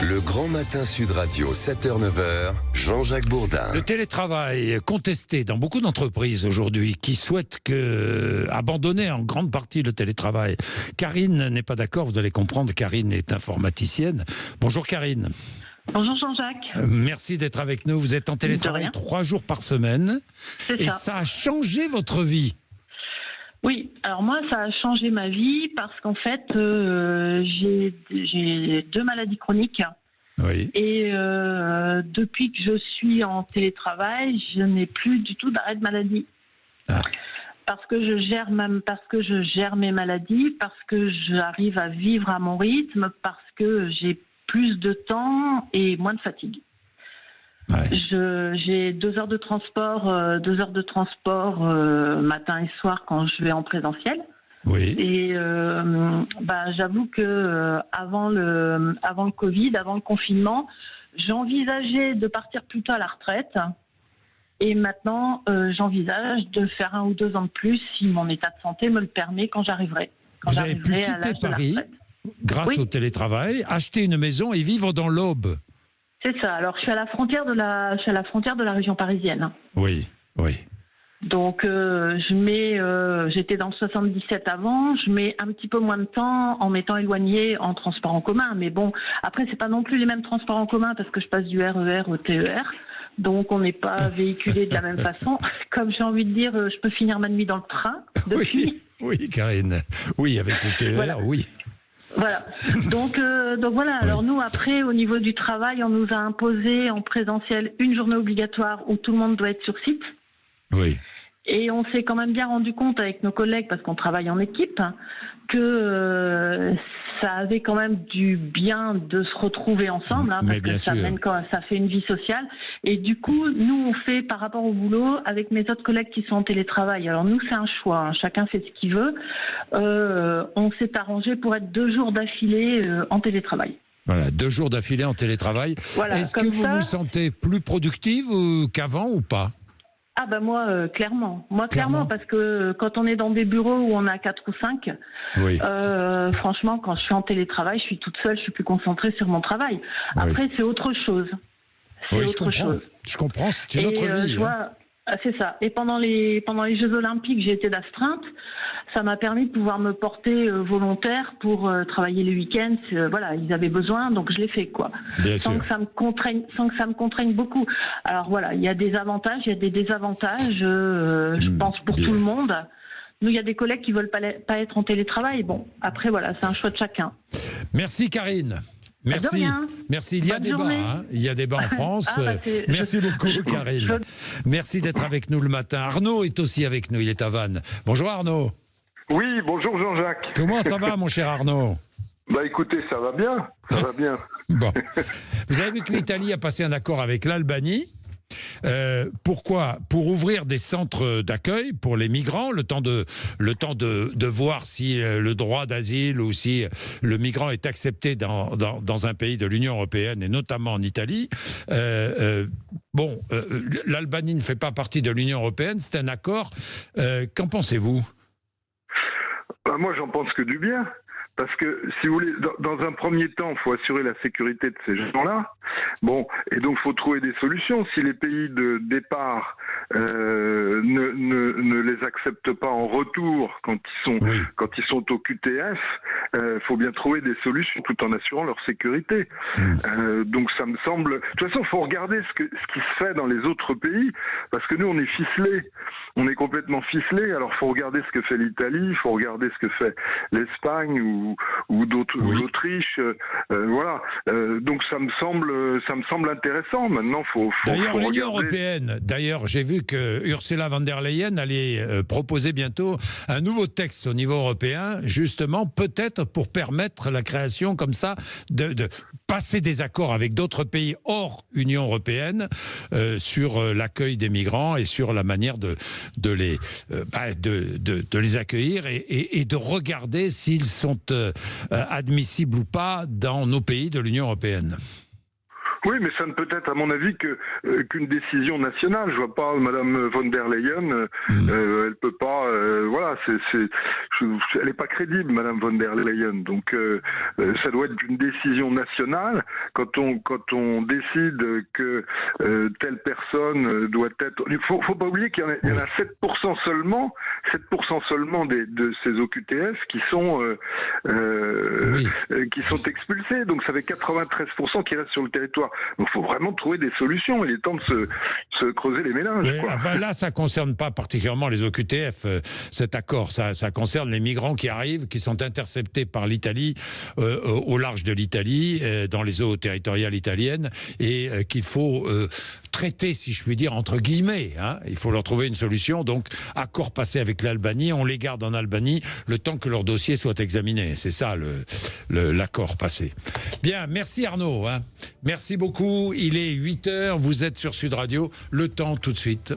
Le Grand Matin Sud Radio, 7h-9h, Jean-Jacques Bourdin. Le télétravail contesté dans beaucoup d'entreprises aujourd'hui qui souhaitent abandonner en grande partie le télétravail. Karine n'est pas d'accord, vous allez comprendre, Karine est informaticienne. Bonjour Karine. Bonjour Jean-Jacques. Merci d'être avec nous. Vous êtes en télétravail 3 jours par semaine. C'est et ça. Ça a changé votre vie. Oui, alors moi ça a changé ma vie parce qu'en fait j'ai 2 maladies chroniques. Oui. Et depuis que je suis en télétravail, je n'ai plus du tout d'arrêt de maladie. Ah. Parce que je gère mes maladies, parce que j'arrive à vivre à mon rythme, parce que j'ai plus de temps et moins de fatigue. Ouais. J'ai 2 heures de transport, matin et soir quand je vais en présentiel. Oui. Et j'avoue que avant le Covid, avant le confinement, j'envisageais de partir plus tôt à la retraite. Et maintenant, j'envisage de faire 1 ou 2 ans de plus si mon état de santé me le permet quand j'arriverai. Vous avez pu quitter Paris grâce au télétravail, acheter une maison et vivre dans l'Aube. C'est ça. Alors, je suis à la frontière de la région parisienne. Oui, oui. Donc, j'étais dans le 77 avant, je mets un petit peu moins de temps en m'étant éloignée en transport en commun. Mais bon, après, c'est pas non plus les mêmes transports en commun parce que je passe du RER au TER. Donc, on n'est pas véhiculé de la même façon. Comme j'ai envie de dire, je peux finir ma nuit dans le train depuis. Oui, Karine. Oui, avec le TER, voilà. Oui. Voilà. Donc voilà. Alors nous, après, au niveau du travail, on nous a imposé en présentiel une journée obligatoire où tout le monde doit être sur site. Oui. Et on s'est quand même bien rendu compte avec nos collègues, parce qu'on travaille en équipe, que ça avait quand même du bien de se retrouver ensemble, parce que ça fait une vie sociale. Et du coup, nous, on fait par rapport au boulot avec mes autres collègues qui sont en télétravail. Alors nous, c'est un choix, chacun fait ce qu'il veut. On s'est arrangé pour être 2 jours d'affilée en télétravail. Voilà, 2 jours d'affilée en télétravail. Voilà, est-ce que vous vous sentez plus productive qu'avant ou pas ? Ah ben moi, clairement. Moi, clairement, parce que quand on est dans des bureaux où on a 4 ou 5, oui. Franchement, quand je suis en télétravail, je suis toute seule, je suis plus concentrée sur mon travail. Après, oui. C'est autre chose. Je comprends, c'est une autre vie. C'est ça. Et pendant les Jeux Olympiques, j'ai été d'astreinte. Ça m'a permis de pouvoir me porter volontaire pour travailler les week-ends. Voilà, ils avaient besoin, donc je l'ai fait, quoi. Sans que ça me contraigne beaucoup. Alors voilà, il y a des avantages, il y a des désavantages. Je pense pour tout le monde. Nous, il y a des collègues qui veulent pas être en télétravail. Bon, après voilà, c'est un choix de chacun. Merci Karine. Merci. Merci. Il y a débat, hein. Il y a débat en France. Merci beaucoup, Karine. Merci d'être avec nous le matin. Arnaud est aussi avec nous. Il est à Vannes. Bonjour Arnaud. Oui, bonjour Jean-Jacques. Comment ça va, mon cher Arnaud ? Bah écoutez, ça va bien. Ça va bien. Bon. Vous avez vu que l'Italie a passé un accord avec l'Albanie. Pourquoi ? Pour ouvrir des centres d'accueil pour les migrants, le temps de voir si le droit d'asile ou si le migrant est accepté dans un pays de l'Union européenne et notamment en Italie. L'Albanie ne fait pas partie de l'Union européenne, c'est un accord. Qu'en pensez-vous ? Moi, j'en pense que du bien. Parce que, si vous voulez, dans un premier temps, il faut assurer la sécurité de ces gens-là. Bon, et donc il faut trouver des solutions. Si les pays de départ ne les acceptent pas en retour quand ils sont au QTF, faut bien trouver des solutions tout en assurant leur sécurité. Donc ça me semble. De toute façon, il faut regarder ce qui se fait dans les autres pays, parce que nous on est ficelés. On est complètement ficelés. Alors il faut regarder ce que fait l'Italie, il faut regarder ce que fait l'Espagne ou d'autres, l'Autriche. Voilà. Donc ça me semble intéressant. Maintenant, faut D'ailleurs, l'Union regarder. européenne. D'ailleurs, j'ai vu que Ursula von der Leyen allait proposer bientôt un nouveau texte au niveau européen, justement, peut-être pour permettre la création comme ça de passer des accords avec d'autres pays hors Union européenne sur l'accueil des migrants et sur la manière de les accueillir et de regarder s'ils sont admissibles ou pas dans nos pays de l'Union européenne. Oui, mais ça ne peut être, à mon avis, qu'une décision nationale. Je vois pas Madame von der Leyen, elle peut pas, elle est pas crédible, Madame von der Leyen. Donc, ça doit être d'une décision nationale. Quand on décide que telle personne doit être, il faut pas oublier qu'il y en a 7% seulement de ces OQTF qui sont expulsés. Donc, ça fait 93% qui restent sur le territoire. Donc, il faut vraiment trouver des solutions. Il est temps de se creuser les méninges. Enfin, là, ça concerne pas particulièrement les OQTF, cet accord. Ça concerne les migrants qui arrivent, qui sont interceptés par l'Italie, au large de l'Italie, dans les eaux territoriales italiennes, et qu'il faut traiter, si je puis dire, entre guillemets. Il faut leur trouver une solution. Donc, accord passé avec l'Albanie, on les garde en Albanie le temps que leur dossier soit examiné. C'est ça l'accord passé. Bien, merci Arnaud. Merci beaucoup. Il est 8h, vous êtes sur Sud Radio. Le temps tout de suite.